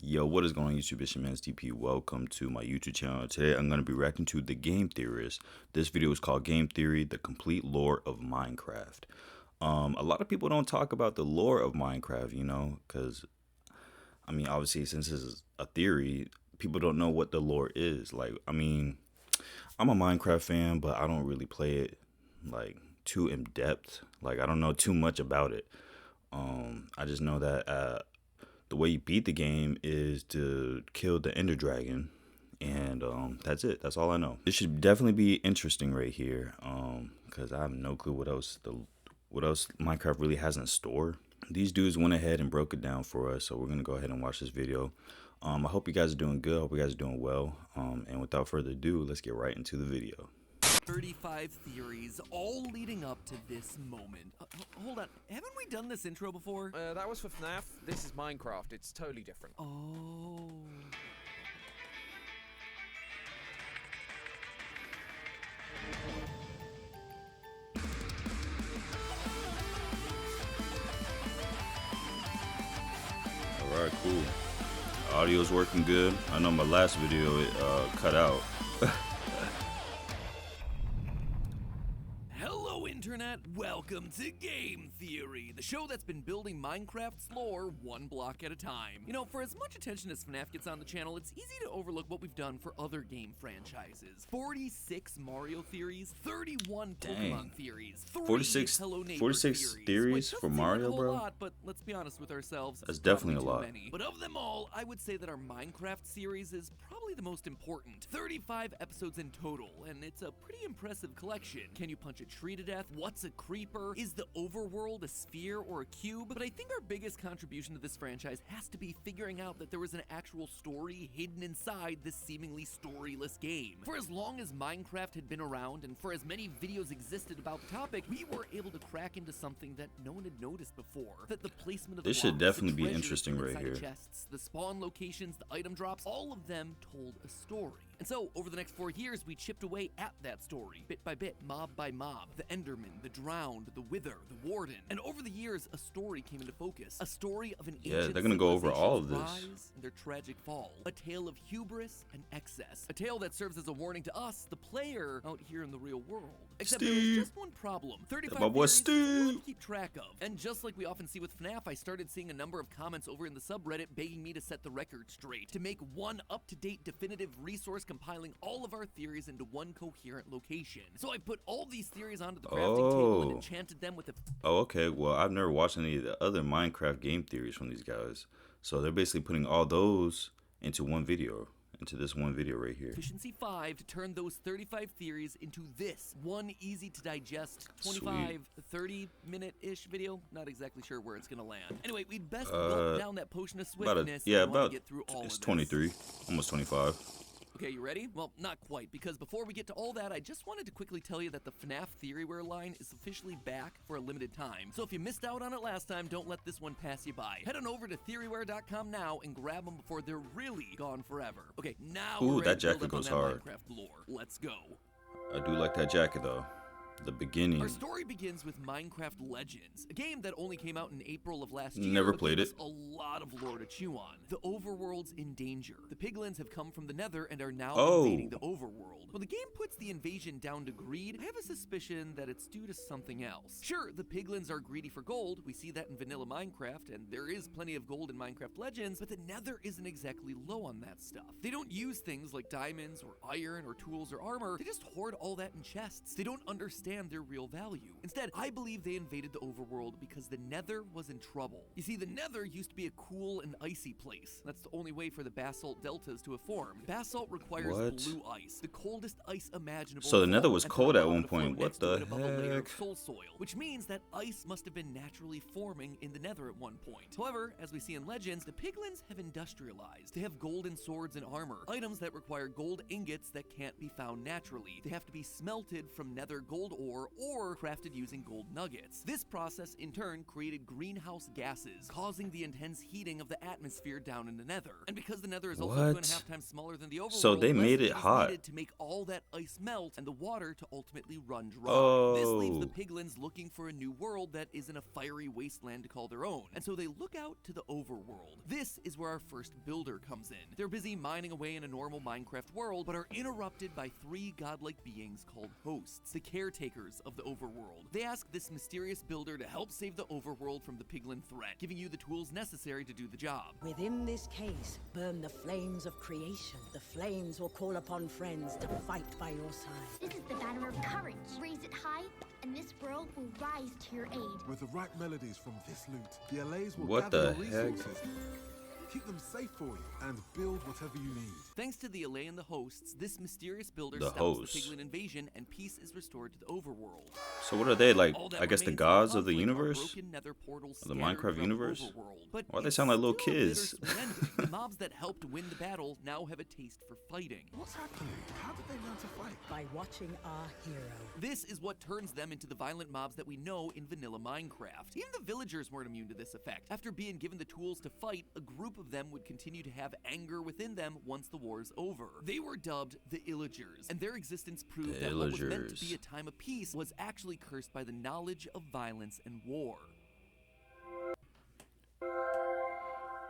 Yo, what is going on YouTube? It's your man TP. Welcome to my YouTube channel. Today I'm going to be reacting to the Game Theorists. This video is called Game Theory, the complete lore of Minecraft. A lot of people don't talk about the lore of Minecraft, you know, because, I mean, obviously since this is a theory, people don't know what the lore is. Like, I mean, I'm a Minecraft fan, but I don't really play it, like, too in depth. Like, I don't know too much about it. I just know that, the way you beat the game is to kill the ender dragon, and that's it. That's all I know. This should definitely be interesting right here, because I have no clue what else Minecraft really has in store. These dudes went ahead and broke it down for us, so we're gonna go ahead and watch this video. I hope you guys are doing good. I hope you guys are doing well. And without further ado, let's get right into the video. 35 theories, all leading up to this moment. Hold on, haven't we done this intro before? That was for FNAF. This is Minecraft. It's totally different. Oh. Alright, cool. Audio's working good. I know my last video it cut out. Internet, welcome to Game Theory, the show that's been building Minecraft's lore one block at a time. You know, for as much attention as FNAF gets on the channel, it's easy to overlook what we've done for other game franchises. 46 Mario theories, 31 Pokemon theories, 46 theories for Mario, bro? Lot, but let's be honest with ourselves, that's definitely a lot. Many. But of them all, I would say that our Minecraft series is probably the most important. 35 episodes in total, and it's a pretty impressive collection. Can you punch a tree to death? What's a creeper? Is the overworld a sphere or a cube? But I think our biggest contribution to this franchise has to be figuring out that there was an actual story hidden inside this seemingly storyless game. For as long as Minecraft had been around, and for as many videos existed about the topic, we were able to crack into something that no one had noticed before. That the placement of the this should blocks, definitely the be interesting right here. Chests, the spawn locations, the item drops, all of them told a story. And so, over the next 4 years, we chipped away at that story, bit by bit, mob by mob. The endermen, the drowned, the wither, the warden. And over the years, a story came into focus. A story of an ancient they're gonna go over all of this. Rise and their tragic fall. A tale of hubris and excess. A tale that serves as a warning to us, the player, out here in the real world. Except there was just one problem. 35 my boy theories Steve to keep track of. And just like we often see with FNAF, I started seeing a number of comments over in the subreddit begging me to set the record straight. To make one up-to-date definitive resource compiling all of our theories into one coherent location. So I put all these theories onto the crafting table and enchanted them with a... Oh, okay. Well, I've never watched any of the other Minecraft game theories from these guys. So they're basically putting all those into one video. Into this one video right here. Efficiency 5 to turn those 35 theories into this one easy to digest 25, 30-minute-ish video. Not exactly sure where it's gonna land. Anyway, we'd best gulp down that potion of swiftness. About get through all it's of this. 23, almost 25. Okay, you ready? Well, not quite, because before we get to all that, I just wanted to quickly tell you that the FNAF Theoryware line is officially back for a limited time. So if you missed out on it last time, don't let this one pass you by. Head on over to theoryware.com now and grab them before they're really gone forever. Okay, now we're ready that to build jacket up on goes that hard. Minecraft lore. Let's go. I do like that jacket though. The beginning. Our story begins with Minecraft Legends, a game that only came out in April of last year. Never played it. A lot of lore to chew on. The overworld's in danger. The piglins have come from the Nether and are now invading the overworld. When the game puts the invasion down to greed, I have a suspicion that it's due to something else. Sure, the piglins are greedy for gold. We see that in vanilla Minecraft, and there is plenty of gold in Minecraft Legends, but the Nether isn't exactly low on that stuff. They don't use things like diamonds or iron or tools or armor. They just hoard all that in chests. They don't understand their real value. Instead, I believe they invaded the overworld because the Nether was in trouble. You see, the Nether used to be a cool and icy place. That's the only way for the basalt deltas to have formed. Basalt requires blue ice, the coldest ice imaginable. So the Nether was cold at one point. What the heck? Soul soil, which means that ice must have been naturally forming in the Nether at one point. However, as we see in Legends, the piglins have industrialized. They have golden swords and armor, items that require gold ingots that can't be found naturally. They have to be smelted from Nether gold ore or crafted using gold nuggets. This process in turn created greenhouse gases, causing the intense heating of the atmosphere down in the Nether. And because the Nether is also What? 2.5 times smaller than the overworld, So they made it less hot. needed to make all that ice melt and the water to ultimately run dry. This leaves the Oh. piglins looking for a new world that isn't a fiery wasteland to call their own, and so they look out to the overworld. This is where our first builder comes in. They're busy mining away in a normal Minecraft world, but are interrupted by 3 godlike beings called hosts, the caretakers of the overworld. They ask this mysterious builder to help save the overworld from the piglin threat, giving you the tools necessary to do the job. Within this case, burn the flames of creation. The flames will call upon friends to fight by your side. This is the banner of courage. Raise it high, and this world will rise to your aid. With the right melodies from this loot, the LAs will What gather the your heck? resources, keep them safe for you, and build whatever you need. Thanks to the Allay and the hosts, this mysterious builder The stops hosts. the piglin invasion, and peace is restored to the overworld. So what are they, like, All that I guess the remains gods from of the conflict are universe? broken nether portals Of the scattered Minecraft throughout the universe? overworld. But Why they it's sound like little still a kids? bittersweet ending. The mobs that helped win the battle now have a taste for fighting. What's happening? How did they learn to fight? By watching our hero. This is what turns them into the violent mobs that we know in vanilla Minecraft. Even the villagers weren't immune to this effect. After being given the tools to fight, a group of them would continue to have anger within them once the war's over. They were dubbed the illagers, and their existence proved The that what was meant to illagers. be a time of peace was actually cursed by the knowledge of violence and war.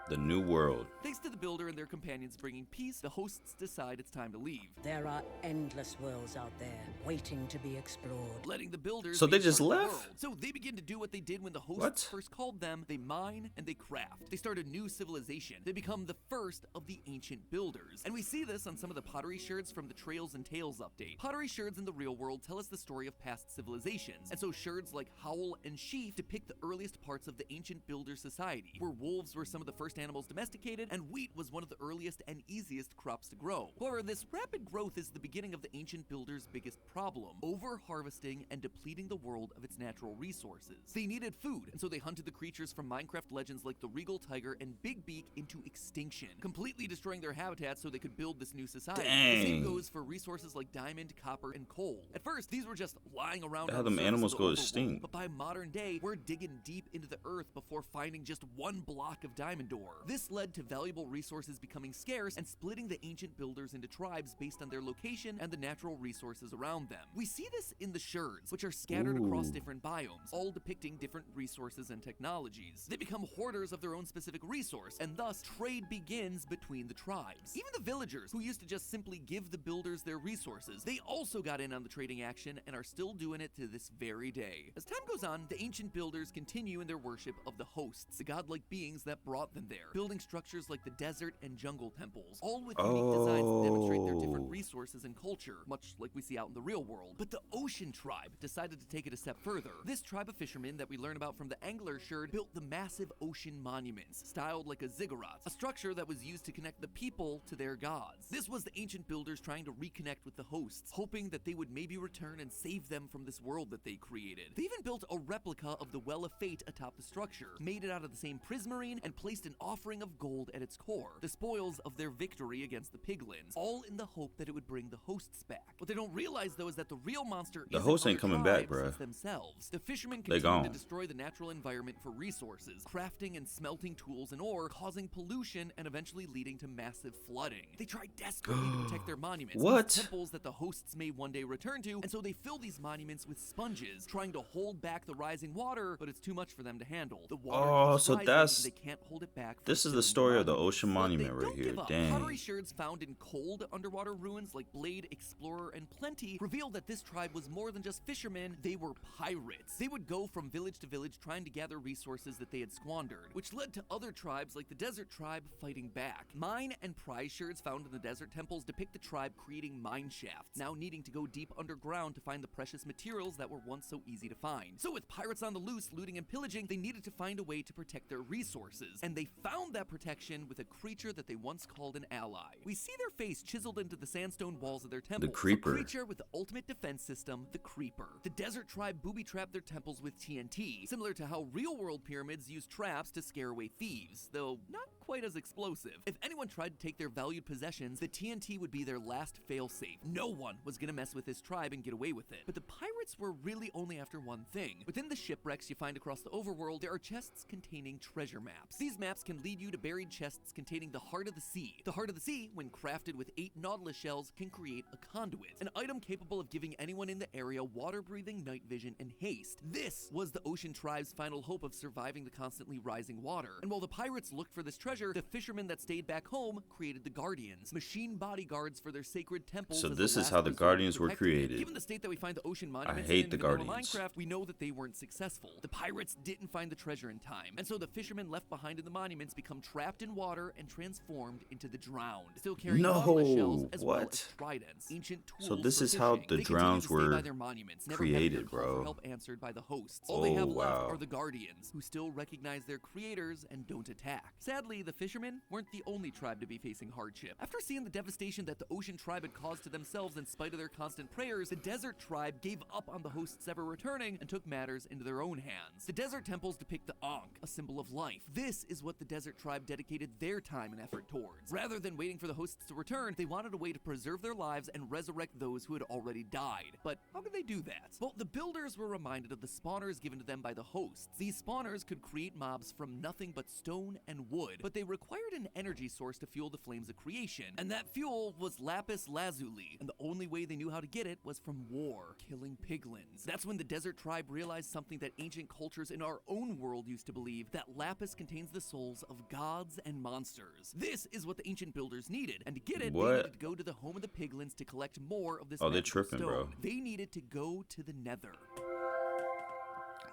The New World. Thanks to the builder and their companions bringing peace, the hosts decide it's time to leave, There are endless worlds out there waiting to be explored. letting the builders So be they a just part of the left? world. So they begin to do what they did when the hosts What? first called them. They mine and they craft. They start a new civilization. They become the first of the ancient builders. And we see this on some of the pottery sherds from the Trails and Tales update. Pottery sherds in the real world tell us the story of past civilizations. And so sherds like Howl and Sheaf depict the earliest parts of the ancient builder society, where wolves were some of the first animals domesticated and wheat was one of the earliest and easiest crops to grow. However, this rapid growth is the beginning of the ancient builders' biggest problem: over-harvesting and depleting the world of its natural resources. They needed food, and so they hunted the creatures from Minecraft legends like the Regal Tiger and Big Beak into extinction, completely destroying their habitats so they could build this new society. The same Dang. goes for resources like diamond, copper, and coal. At first, these were just lying around How on the them surface animals of the go overworld, extinct? but by modern day, we're digging deep into the earth before finding just one block of diamond ore. This led to valuable resources becoming scarce and splitting the ancient builders into tribes based on their location and the natural resources around them. We see this in the sherds, which are scattered across Ooh. different biomes, all depicting different resources and technologies. They become hoarders of their own specific resource, and thus trade begins between the tribes. Even the villagers, who used to just simply give the builders their resources, they also got in on the trading action and are still doing it to this very day. As time goes on, the ancient builders continue in their worship of the hosts, the godlike beings that brought them there, building structures like the desert and jungle temples, all with unique designs that demonstrate their different Oh. resources and culture, much like we see out in the real world. But the ocean tribe decided to take it a step further. This tribe of fishermen that we learn about from the angler sherd built the massive ocean monuments, styled like a ziggurat, a structure that was used to connect the people to their gods. This was the ancient builders trying to reconnect with the hosts, hoping that they would maybe return and save them from this world that they created. They even built a replica of the Well of Fate atop the structure, made it out of the same prismarine, and placed an offering of gold at its core, the spoils of their victory against the piglins, all in the hope that it would bring the hosts back. What they don't realize, though, is that the real monster The isn't hosts ain't other coming back, tribes, bruh. it's themselves. The fishermen They continue to gone. destroy the natural environment for resources, crafting and smelting tools and ore, causing pollution and eventually leading to massive flooding. They try desperately to protect their monuments, What? these temples that the hosts may one day return to, and so they fill these monuments with sponges, trying to hold back the rising water, but it's too much for them to handle. The water Oh, keeps so rising, that's- and they can't hold it back. from This is the filling story of the monuments. ocean But monument they right don't here. give up. Dang. Pottery sherds found in cold underwater ruins like Blade, Explorer, and Plenty reveal that this tribe was more than just fishermen, they were pirates. They would go from village to village trying to gather resources that they had squandered, which led to other tribes like the Desert Tribe fighting back. Mine and prize sherds found in the desert temples depict the tribe creating mine shafts, now needing to go deep underground to find the precious materials that were once so easy to find. So with pirates on the loose, looting and pillaging, they needed to find a way to protect their resources, and they found that protection with a creature that they once called an ally. We see their face chiseled into the sandstone walls of their temples. The Creeper. A creature with the ultimate defense system, the Creeper. The desert tribe booby-trapped their temples with TNT, similar to how real-world pyramids use traps to scare away thieves, though not quite as explosive. If anyone tried to take their valued possessions, the TNT would be their last fail-safe. No one was gonna mess with this tribe and get away with it. But the pirates were really only after one thing. Within the shipwrecks you find across the overworld, there are chests containing treasure maps. These maps can lead you to buried chests containing the Heart of the Sea. The Heart of the Sea, when crafted with 8 Nautilus shells, can create a conduit, an item capable of giving anyone in the area water-breathing night vision and haste. This was the ocean tribe's final hope of surviving the constantly rising water. And while the pirates looked for this treasure, the fishermen that stayed back home created the Guardians, machine bodyguards for their sacred temples. So as this the is last how the resort Guardians were protecting it. created. Given the state that we find the ocean monuments hate in the vanilla Guardians. Minecraft, we know that they weren't successful. The pirates didn't find the treasure in time, and so the fishermen left behind in the monuments become trapped in water and transformed into the drowned, still carrying Nautilus shells as well what? as tridents, ancient tools So this for is how fishing. the They continue drowns to stay by were their monuments, never having created, their call bro. for help answered by the hosts. All they have left wow. are the Guardians, who still recognize their creators and don't attack. Sadly, the fishermen weren't the only tribe to be facing hardship. After seeing the devastation that the ocean tribe had caused to themselves in spite of their constant prayers, the desert tribe gave up on the hosts ever returning and took matters into their own hands. The desert temples depict the Ankh, a symbol of life. This is what the desert tribe dedicated their time and effort towards. Rather than waiting for the hosts to return, they wanted a way to preserve their lives and resurrect those who had already died. But how could they do that? Well, the builders were reminded of the spawners given to them by the hosts. These spawners could create mobs from nothing but stone and wood, but they required an energy source to fuel the flames of creation, and that fuel was lapis lazuli, and the only way they knew how to get it was from war, killing piglins. That's when the desert tribe realized something that ancient cultures in our own world used to believe, that lapis contains the souls of gods and monsters. This is what the ancient builders needed, and to get it, they needed to go to the home of the piglins to collect more of this Oh, they're magical tripping, stone. bro. They needed to go to the Nether.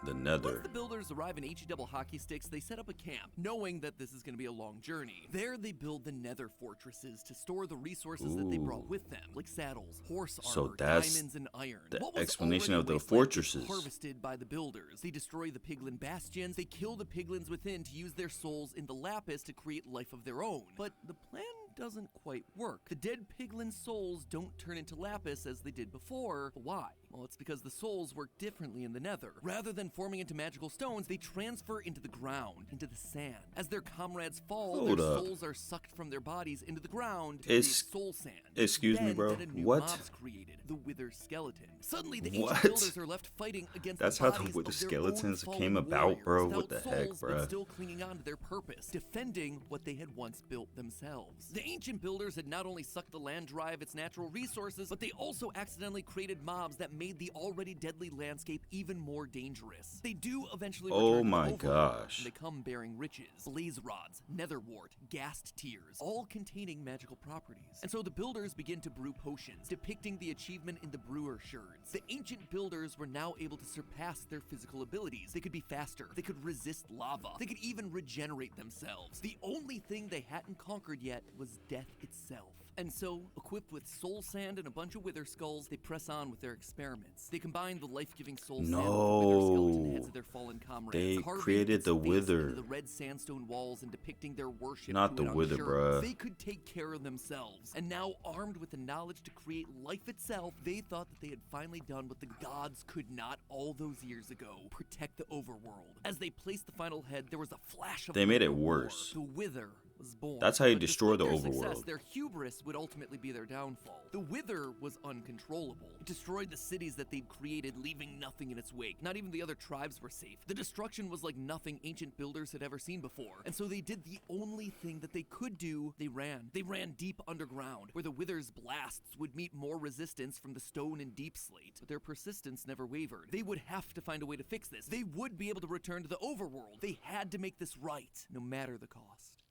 The Nether. Once the builders arrive in HE double hockey sticks, they set up a camp, knowing that this is going to be a long journey. There they build the Nether fortresses to store the resources that they brought with them, like saddles, horse armor, So that's diamonds, and iron. the What was explanation already of the a wasteland is fortresses. harvested by the builders. They destroy the piglin bastions, they kill the piglins within to use their souls in the lapis to create life of their own. But the plan doesn't quite work. The dead piglin souls don't turn into lapis as they did before. Why? Well, it's because the souls work differently in the Nether. Rather than forming into magical stones, they transfer into the ground, into the sand. As their comrades fall, Hold their up. souls are sucked from their bodies into the ground to It's- create soul sand. excuse me, Then bro. a new What? mob's created, the Wither skeleton. Suddenly, the ancient What? builders are left fighting against That's the how the bodies Wither of their skeletons own came fallen about, bro. warriors, What the without heck, souls, but bruh? still clinging on to their purpose, defending what they had once built themselves. The ancient builders had not only sucked the land dry of its natural resources, but they also accidentally created mobs that made the already deadly landscape even more dangerous. They do eventually Oh return to my the overworld, gosh. and they come bearing riches, blaze rods, netherwort, gassed tears, all containing magical properties. And so the builders begin to brew potions, depicting the achievement in the brewer sherds. The ancient builders were now able to surpass their physical abilities. They could be faster, they could resist lava, they could even regenerate themselves. The only thing they hadn't conquered yet was death itself. And so, equipped with soul sand and a bunch of wither skulls, they press on with their experiments. They combine the life-giving soul sand with the wither skeleton heads of their fallen comrades. They carving created its the face wither. into the red sandstone walls and depicting their worship Not to the it on wither, sherds. bruh. They could take care of themselves. And now, armed with the knowledge to create life itself, they thought that they had finally done what the gods could not all those years ago: protect the overworld. As they placed the final head, there was a flash of They made it war. worse. The wither was born. That's how you But destroy despite the their success, overworld. their hubris would ultimately be their downfall. The wither was uncontrollable. It destroyed the cities that they'd created, leaving nothing in its wake. Not even the other tribes were safe. The destruction was like nothing ancient builders had ever seen before. And so they did the only thing that they could do. They ran. They ran deep underground, where the wither's blasts would meet more resistance from the stone and deep slate. But their persistence never wavered. They would have to find a way to fix this. They would be able to return to the overworld. They had to make this right, no matter the cost.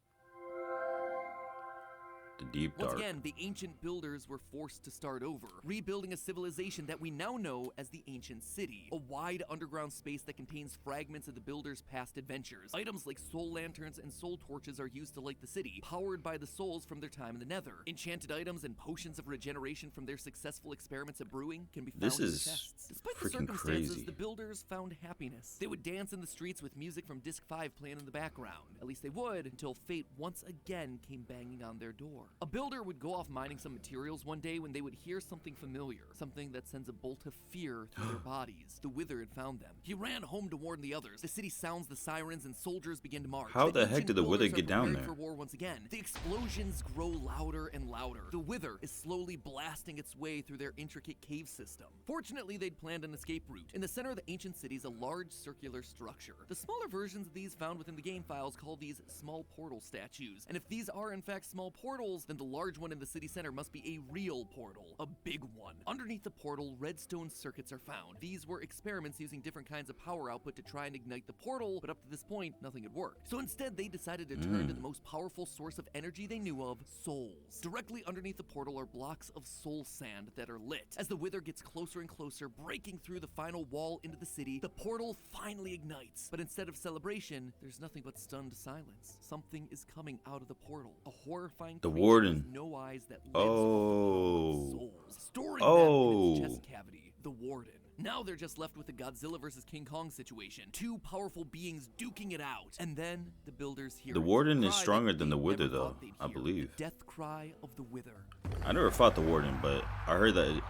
The deep Once dark. again, the ancient builders were forced to start over, rebuilding a civilization that we now know as the Ancient City, a wide underground space that contains fragments of the builders' past adventures. Items like soul lanterns and soul torches are used to light the city, powered by the souls from their time in the Nether. Enchanted items and potions of regeneration from their successful experiments of brewing can be found This in the is chests. Despite the freaking circumstances, crazy. the builders found happiness. They would dance in the streets with music from Disc 5 playing in the background. At least they would, until fate once again came banging on their door. A builder would go off mining some materials one day when they would hear something familiar, something that sends a bolt of fear through their bodies. The Wither had found them. He ran home to warn the others. The city sounds the sirens and soldiers begin to march. How the heck ancient did the Wither builders are get down preparing there? for war once again. The explosions grow louder and louder. The Wither is slowly blasting its way through their intricate cave system. Fortunately, they'd planned an escape route. In the center of the ancient city is a large circular structure. The smaller versions of these found within the game files call these small portal statues. And if these are in fact small portals, then the large one in the city center must be a real portal, a big one. Underneath the portal, redstone circuits are found. These were experiments using different kinds of power output to try and ignite the portal, but up to this point, nothing had worked. So instead, they decided to turn to the most powerful source of energy they knew of, souls. Directly underneath the portal are blocks of soul sand that are lit. As the Wither gets closer and closer, breaking through the final wall into the city, the portal finally ignites. But instead of celebration, there's nothing but stunned silence. Something is coming out of the portal. A horrifying The creature warden. with no eyes that lives Oh. souls, storing them in its Oh. chest cavity. The Warden. Now they're just left with the Godzilla vs. King Kong situation. Two powerful beings duking it out. And then the builders hear The it. warden is Cry stronger that than the they Wither, never though, thought they'd I hear. believe. The death cry of the Wither. I never fought the warden, but I heard that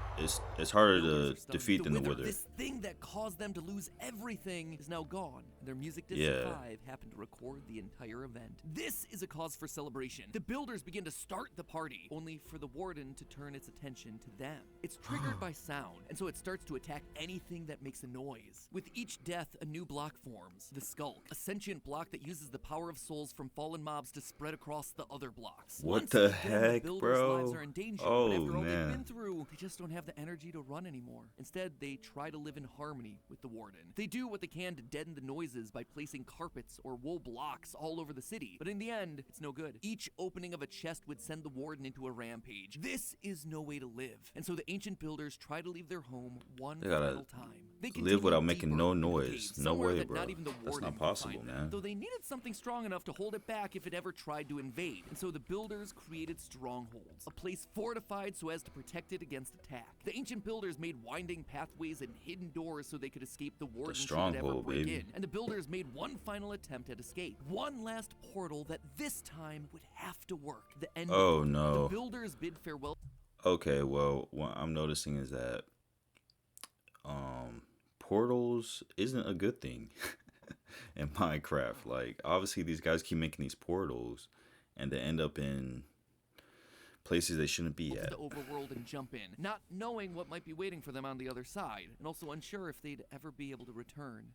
it's harder Builders are to stunned. defeat than the Wither. This thing that caused them to lose everything is now gone. Their music disc Yeah. 5 happened to record the entire event. This is a cause for celebration. The builders begin to start the party, only for the warden to turn its attention to them. It's triggered by sound, and so it starts to attack anything that makes a noise. With each death, a new block forms. The Skulk, a sentient block that uses the power of souls from fallen mobs to spread across the other blocks. What Once the again, heck, the builders' bro? lives are in danger, Oh, but after all they've man. been through, they just don't have the energy to run anymore. Instead, they try to live in harmony with the warden. They do what they can to deaden the noises by placing carpets or wool blocks all over the city, but in the end, it's no good. Each opening of a chest would send the warden into a rampage. This is no way to live, and so the ancient builders try to leave their home one They gotta final time. They live continue without making deeper no into the noise. cave, No somewhere way, that bro. not even the That's warden not could possible, find them. man. Though they needed something strong enough to hold it back if it ever tried to invade, and so the builders created strongholds, a place fortified so as to protect it against attack. The ancient builders made winding pathways and hidden doors so they could escape the warden should it ever stronghold, break baby. in. And the builders made one final attempt at escape. One last portal that this time would have to work. The end. Oh, portal. no. The builders bid farewell. Okay, well, what I'm noticing is that portals isn't a good thing in Minecraft. Like, obviously, these guys keep making these portals, and they end up in places they shouldn't be To at. the overworld and jump in, not knowing what might be waiting for them on the other side, and also unsure if they'd ever be able to return.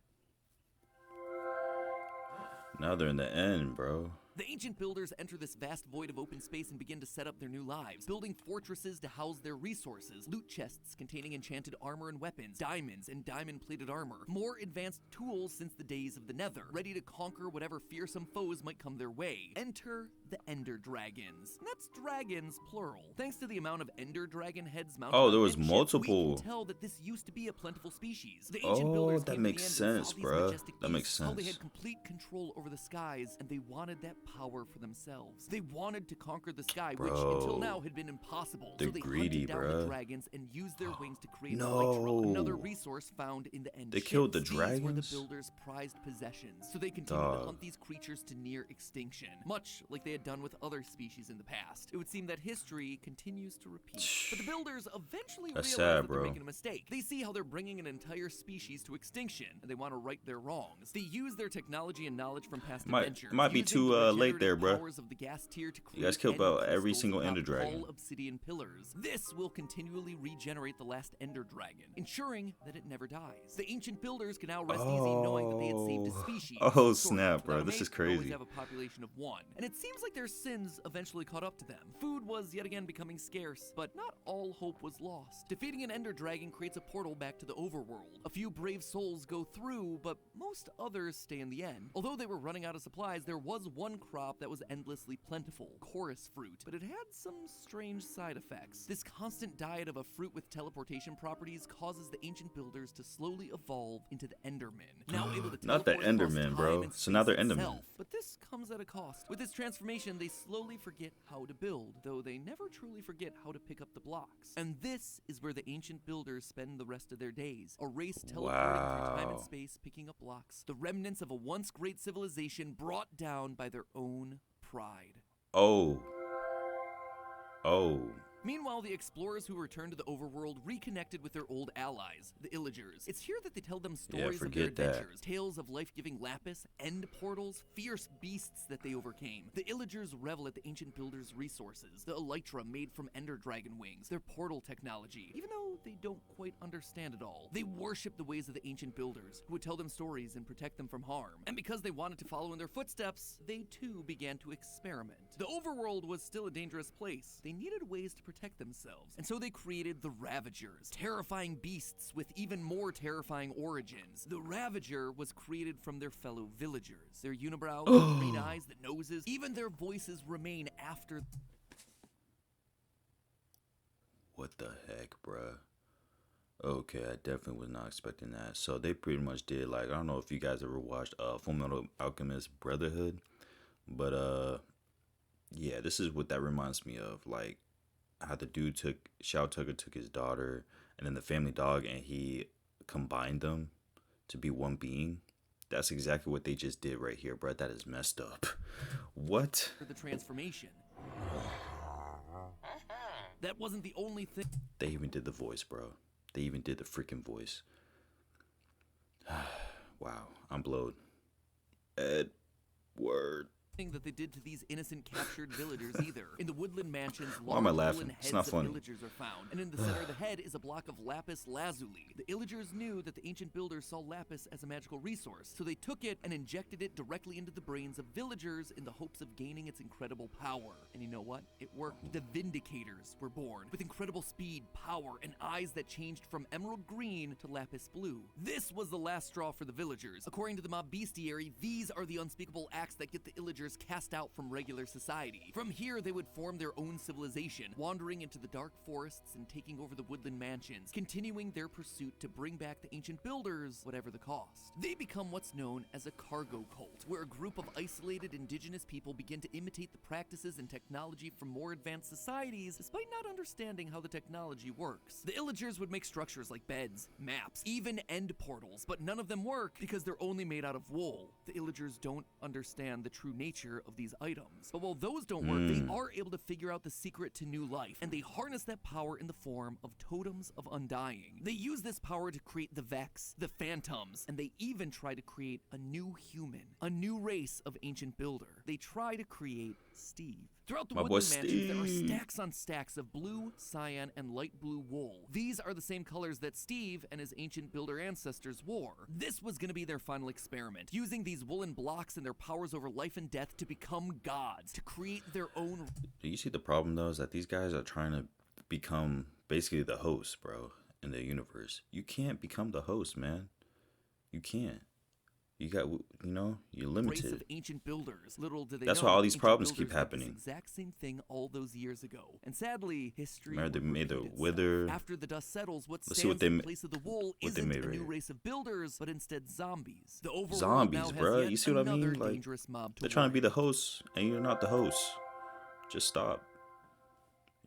Now they're in the end, bro. The ancient builders enter this vast void of open space and begin to set up their new lives, building fortresses to house their resources, loot chests containing enchanted armor and weapons, diamonds and diamond-plated armor, more advanced tools since the days of the Nether, ready to conquer whatever fearsome foes might come their way. Enter the Ender Dragons. And that's dragons, plural. Thanks to the amount of Ender Dragon heads mounted Oh, on there was ships, multiple. we can tell that this used to be a plentiful species. The ancient Oh, builders that came to makes the end and sense, saw these bruh. majestic That makes beasts, how they sense. had complete control over the skies, and they wanted that power for themselves. They wanted to conquer the sky, which until Bro. now had been impossible. They're so they greedy, hunted down the bruh. dragons and used their wings to create No. elytra, another resource found in the end They killed the ships. These were the dragons? builders' prized possessions, so they continued to Dog. hunt these creatures to near extinction, much like they had done with other species in the past. It would seem that history continues to repeat. But the builders eventually That's realize sad, that they're bro. making a mistake. They see how they're bringing an entire species to extinction, and they want to right their wrongs. They use their technology and knowledge from past adventures. Might be using too the late there, regenerative bruh. powers of the gas tier to You guys create killed about ender every crystals single atop ender dragon. tall obsidian pillars. This will continually regenerate the last ender dragon, ensuring that it never dies. The ancient builders can now rest easy knowing that they had saved a species. Oh, Sort of, snap, bro. without This mate, is you always crazy. have a population of one. And it seems like like their sins eventually caught up to them. Food was yet again becoming scarce, but not all hope was lost. Defeating an ender dragon creates a portal back to the overworld. A few brave souls go through, but most others stay in the end. Although they were running out of supplies, there was one crop that was endlessly plentiful, chorus fruit, but it had some strange side effects. This constant diet of a fruit with teleportation properties causes the ancient builders to slowly evolve into the endermen, now able to Not the teleport across endermen, time bro. and So now they're space endermen. itself. But this comes at a cost. With this transformation, they slowly forget how to build, though they never truly forget how to pick up the blocks. And this is where the ancient builders spend the rest of their days, a race teleporting through time and Wow. space, picking up blocks, the remnants of a once great civilization brought down by their own pride. Oh. Oh. Meanwhile, the explorers who returned to the overworld reconnected with their old allies, the illagers. It's here that they tell them stories of their forget that. adventures, tales of life-giving lapis, end portals, fierce beasts that they overcame. The illagers revel at the ancient builders' resources, the elytra made from ender dragon wings, their portal technology, even though they don't quite understand it all. They worship the ways of the ancient builders, who would tell them stories and protect them from harm. And because they wanted to follow in their footsteps, they too began to experiment. The overworld was still a dangerous place. They needed ways to protect themselves, and so they created the Ravagers, terrifying beasts with even more terrifying origins. The Ravager was created from their fellow villagers. Their unibrow, the green eyes, the noses, even their voices remain after. What the heck, bruh? Okay, I definitely was not expecting that. So they pretty much did, like, I don't know if you guys ever watched Fullmetal Alchemist Brotherhood, but yeah, this is what that reminds me of, like how the dude Shao Tucker took his daughter and then the family dog and he combined them to be one being. That's exactly what they just did right here, bro. That is messed up. What? The transformation. That wasn't the only thing. They even did the voice, bro. They even did the freaking voice. Wow, I'm blowed. Edward. That they did to these innocent captured villagers either. In the woodland mansions, Why am I large laughing? wooden It's heads not of funny. villagers are found, and in the center of the head is a block of lapis lazuli. The illagers knew that the ancient builders saw lapis as a magical resource, so they took it and injected it directly into the brains of villagers in the hopes of gaining its incredible power. And you know what? It worked. The Vindicators were born, with incredible speed, power, and eyes that changed from emerald green to lapis blue. This was the last straw for the villagers. According to the mob bestiary, these are the unspeakable acts that get the illagers cast out from regular society. From here, they would form their own civilization, wandering into the dark forests and taking over the woodland mansions, continuing their pursuit to bring back the ancient builders, whatever the cost. They become what's known as a cargo cult, where a group of isolated indigenous people begin to imitate the practices and technology from more advanced societies, despite not understanding how the technology works. The illagers would make structures like beds, maps, even end portals, but none of them work because they're only made out of wool. The illagers don't understand the true nature of these items. But while those don't work, they are able to figure out the secret to new life, and they harness that power in the form of totems of undying. They use this power to create the Vex, the Phantoms, and they even try to create a new human, a new race of ancient builder. They try to create Steve. Throughout the My boy woodland mansions, there are Steve. stacks on stacks of blue, cyan, and light blue wool. These are the same colors that Steve and his ancient builder ancestors wore. This was going to be their final experiment, using these woolen blocks and their powers over life and death to become gods, to create their own. Do you see the problem though? Is that these guys are trying to become basically the host, bro, in the universe. You can't become the host, man. You can't. You got, you're Race of limited. ancient builders. Little do they That's know, why all these ancient problems keep builders did this happening. Exact same thing all those years ago. And sadly, history Remember they would made the repeat itself. wither. After the dust settles, what Let's see what stands they in ma- place of the wool what they isn't made a right new here. race of builders, but instead zombies. The overworld Zombies, now has bro. yet You see what I mean? another Like, dangerous mob to They're trying to be worry. the host, and you're not the host. Just stop.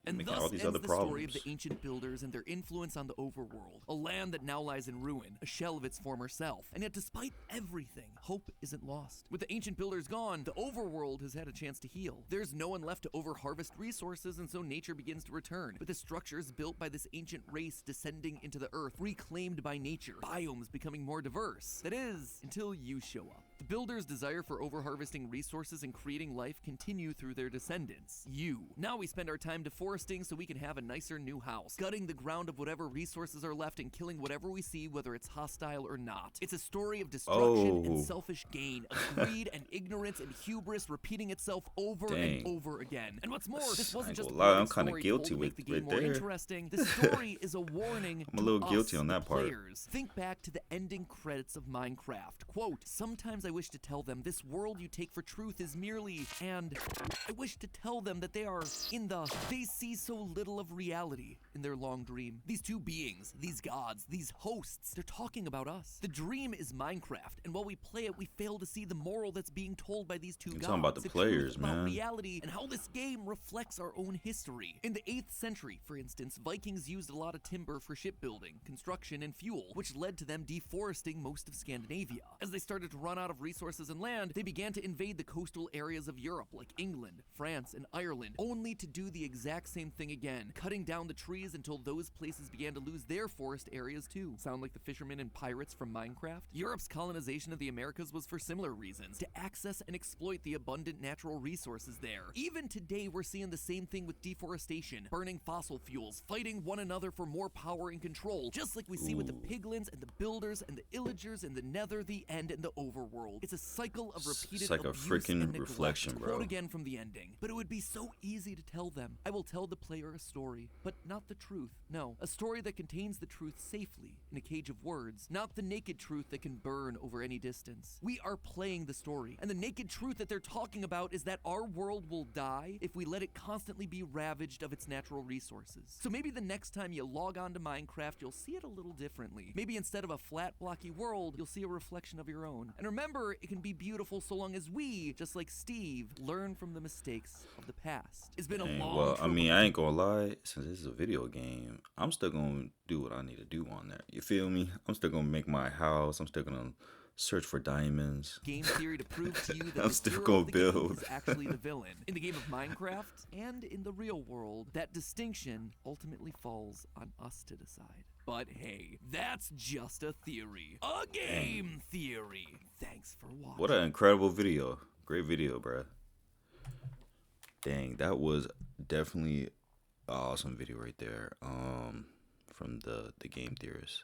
You're And making thus all these ends other the story of problems. the ancient builders and their influence on the overworld, a land that now lies in ruin, a shell of its former self. And yet despite everything, hope isn't lost. With the ancient builders gone, the overworld has had a chance to heal. There's no one left to overharvest resources, and so nature begins to return, with the structures built by this ancient race descending into the earth, reclaimed by nature, biomes becoming more diverse. That is, until you show up. The builders' desire for overharvesting resources and creating life continue through their descendants, you. Now we spend our time deforesting so we can have a nicer new house, gutting the ground of whatever resources are left and killing whatever we see, whether it's hostile or not. It's a story of destruction and selfish gain, of greed and ignorance and hubris repeating itself over and over again. And what's more, this wasn't just I'm kind of guilty with the game right more there. interesting. The story is a warning. I'm a little guilty on that part. Players. Think back to the ending credits of Minecraft. Quote, sometimes I wish to tell them this world you take for truth is merely, and I wish to tell them that they see so little of reality in their long dream. These two beings, these gods, these hosts, they're talking about us. The dream is Minecraft, and while we play it, we fail to see the moral that's being told by these two gods. Talking about the players, man. About reality and how this game reflects our own history. In the 8th century, for instance, Vikings used a lot of timber for shipbuilding, construction, and fuel, which led to them deforesting most of Scandinavia. As they started to run out of resources and land, they began to invade the coastal areas of Europe like England, France, and Ireland, only to do the exact same thing again, cutting down the trees until those places began to lose their forest areas too. Sound like the fishermen and pirates from Minecraft? Europe's colonization of the Americas was for similar reasons, to access and exploit the abundant natural resources there. Even today, we're seeing the same thing with deforestation, burning fossil fuels, fighting one another for more power and control, just like we see with the piglins and the builders and the illagers and the Nether, the end, and the overworld. It's a cycle of repeated It's like a abuse freaking and neglect. reflection, bro. Quote again from the ending. But it would be so easy to tell them. I will tell the player a story, but not the truth. No, a story that contains the truth safely in a cage of words, not the naked truth that can burn over any distance. We are playing the story, and the naked truth that they're talking about is that our world will die if we let it constantly be ravaged of its natural resources. So maybe the next time you log on to Minecraft, you'll see it a little differently. Maybe instead of a flat, blocky world, you'll see a reflection of your own. And remember, it can be beautiful so long as we, just like Steve, learn from the mistakes of the past. It's been a long Well, I mean, I ain't gonna lie, since this is a video game, I'm still gonna do what I need to do on there. You feel me? I'm still gonna make my house. I'm still gonna search for diamonds. Game theory to prove to you that I'm the still hero gonna of the game build. is actually the villain. In the game of Minecraft and in the real world, that distinction ultimately falls on us to decide. But hey, that's just a theory. A game theory. Thanks for watching. What an incredible video. Great video, bruh. Dang, that was definitely an awesome video right there. From the Game Theorists.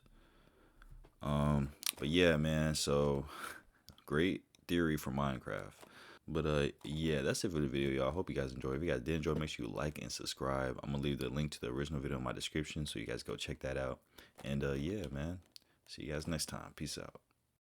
But yeah, man, so great theory for Minecraft. But yeah, that's it for the video, y'all. I hope you guys enjoyed. If you guys did enjoy, make sure you like and subscribe. I'm gonna leave the link to the original video in my description, so you guys go check that out. And yeah, man, see you guys next time. Peace out.